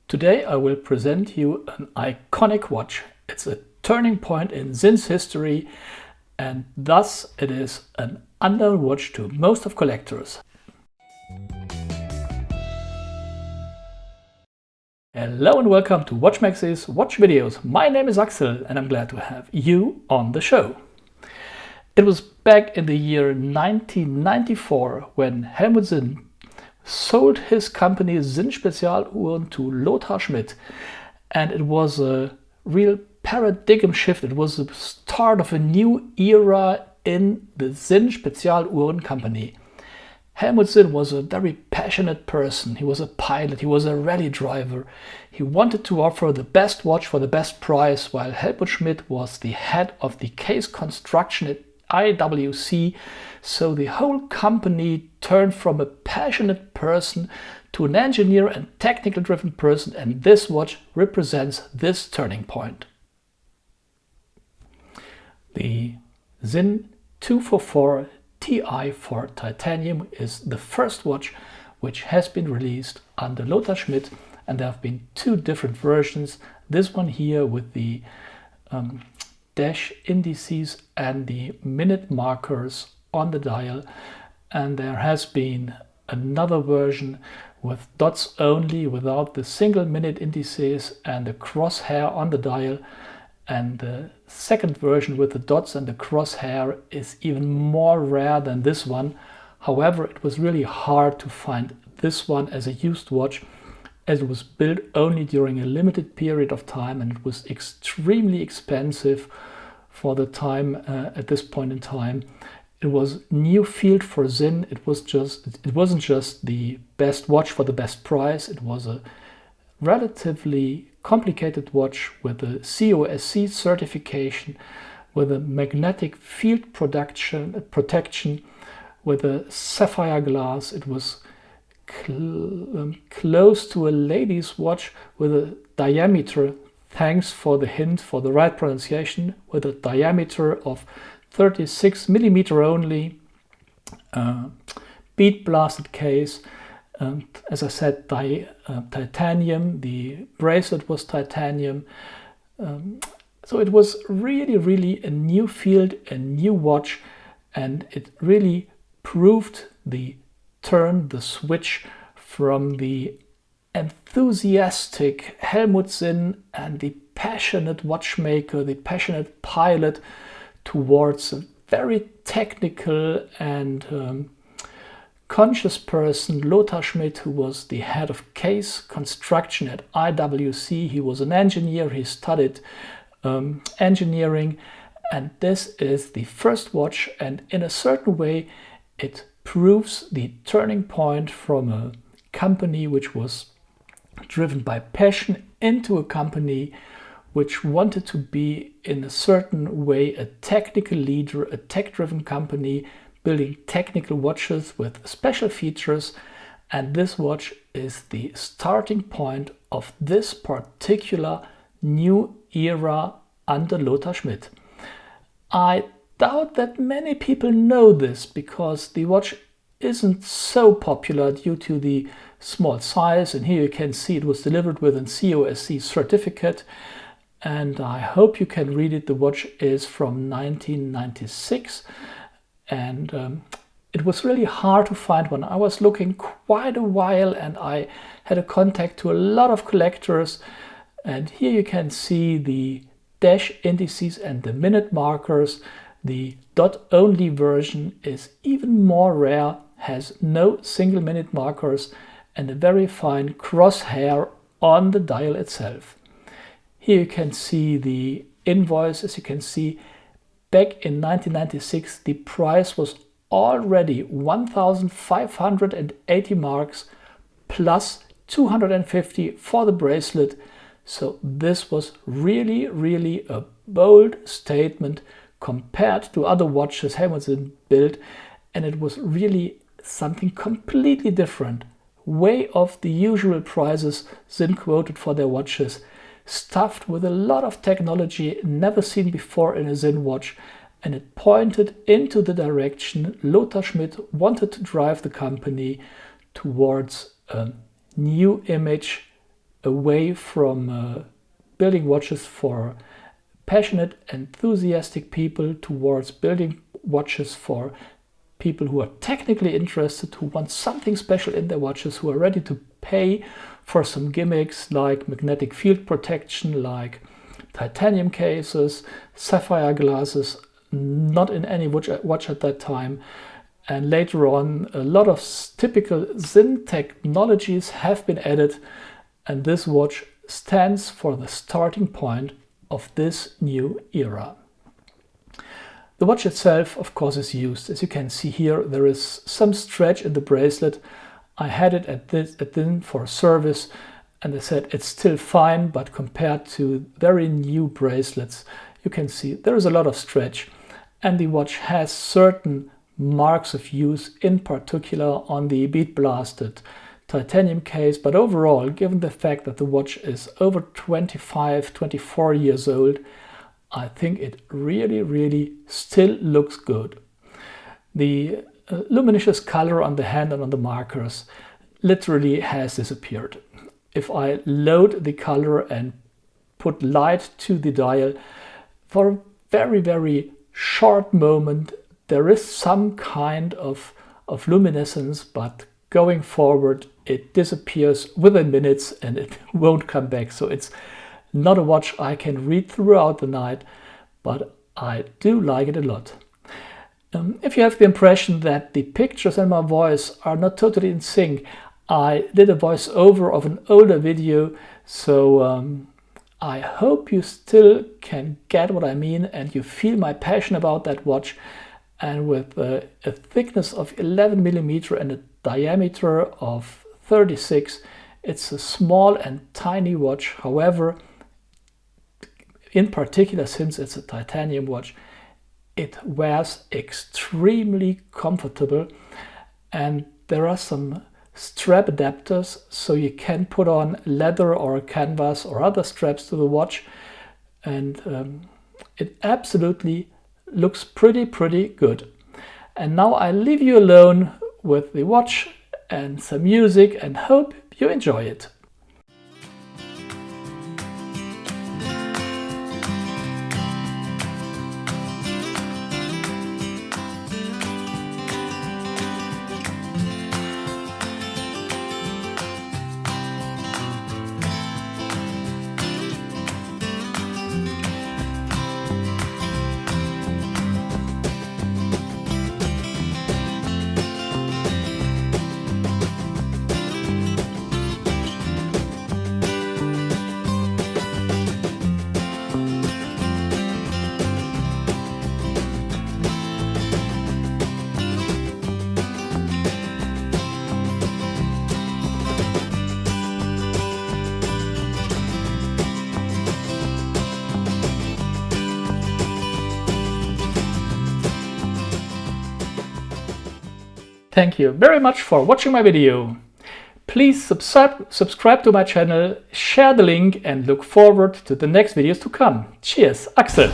Today I will present you an iconic watch. It's a turning point in Sinn's history and thus it is an unknown watch to most of collectors. Hello and welcome to WatchMax's Watch Videos. My name is Axel and I'm glad to have you on the show. It was back in the year 1994 when Helmut Sinn sold his company Sinn Spezialuhren to Lothar Schmidt, and it was a real paradigm shift. It was the start of a new era in the Sinn Spezialuhren company. Helmut Sinn was a very passionate person. He was a pilot, he was a rally driver. He wanted to offer the best watch for the best price, while Helmut Schmidt was the head of the case construction at IWC. So the whole company turned from a passionate person to an engineer and technical driven person, and this watch represents this turning point. The Sinn 244 Ti for titanium is the first watch which has been released under Lothar Schmidt, and there have been two different versions. This one here with the dash indices and the minute markers on the dial, and there has been another version with dots only without the single minute indices and the crosshair on the dial, and the second version with the dots and the crosshair is even more rare than this one. However, it was really hard to find this one as a used watch, as it was built only during a limited period of time and it was extremely expensive for the time. At this point in time, it was new field for Sinn. It wasn't just the best watch for the best price. It was a relatively complicated watch with a C.o.s.c certification, with a magnetic field protection, with a sapphire glass. It was close to a lady's watch with a diameter, thanks for the hint for the right pronunciation, with a diameter of 36 millimeter only, bead blasted case, and as I said, titanium. The bracelet was titanium. So it was really a new field, a new watch, and it really proved the switch from the enthusiastic Helmut Sinn and the passionate watchmaker, the passionate pilot, towards a very technical and conscious person, Lothar Schmidt, who was the head of case construction at IWC. He was an engineer, he studied engineering, and this is the first watch, and in a certain way it proves the turning point from a company which was driven by passion into a company which wanted to be in a certain way a technical leader, a tech-driven company building technical watches with special features, and this watch is the starting point of this particular new era under Lothar Schmidt. I doubt that many people know this because the watch isn't so popular due to the small size, and here you can see it was delivered with a C.o.s.c certificate, and I hope you can read it. The watch is from 1996, and it was really hard to find one. I was looking quite a while and I had a contact to a lot of collectors, and here you can see the dash indices and the minute markers. The dot-only version is even more rare, has no single minute markers and a very fine crosshair on the dial itself. Here you can see the invoice. As you can see, back in 1996 the price was already 1,580 marks plus 250 for the bracelet. So this was really a bold statement compared to other watches Helmut Sinn built, and it was really something completely different, way off the usual prices Sinn quoted for their watches, stuffed with a lot of technology never seen before in a Sinn watch, and it pointed into the direction Lothar Schmidt wanted to drive the company towards a new image, away from building watches for passionate, enthusiastic people towards building watches for people who are technically interested, who want something special in their watches, who are ready to pay for some gimmicks like magnetic field protection, like titanium cases, sapphire glasses, not in any watch at that time. And later on, a lot of typical Sinn technologies have been added, and this watch stands for the starting point of this new era. The watch itself, of course, is used. As you can see here, there is some stretch in the bracelet. I had it at Sinn for service, and they said it's still fine, but compared to very new bracelets, you can see there is a lot of stretch, and the watch has certain marks of use, in particular on the bead blasted titanium case. But overall, given the fact that the watch is over 24 years old, I think it really still looks good. The luminous color on the hand and on the markers literally has disappeared. If I load the color and put light to the dial, for a very short moment there is some kind of luminescence, but going forward it disappears within minutes and it won't come back. So it's not a watch I can read throughout the night, but I do like it a lot. If you have the impression that the pictures and my voice are not totally in sync, I did a voiceover of an older video, so I hope you still can get what I mean and you feel my passion about that watch. And with a thickness of 11 mm and a diameter of 36, it's a small and tiny watch. However, in particular, since it's a titanium watch, it wears extremely comfortable, and there are some strap adapters, so you can put on leather or canvas or other straps to the watch, and it absolutely looks pretty good. And now I leave you alone with the watch and some music and hope you enjoy it. Thank you very much for watching my video. Please subscribe to my channel, share the link, and look forward to the next videos to come. Cheers, Axel!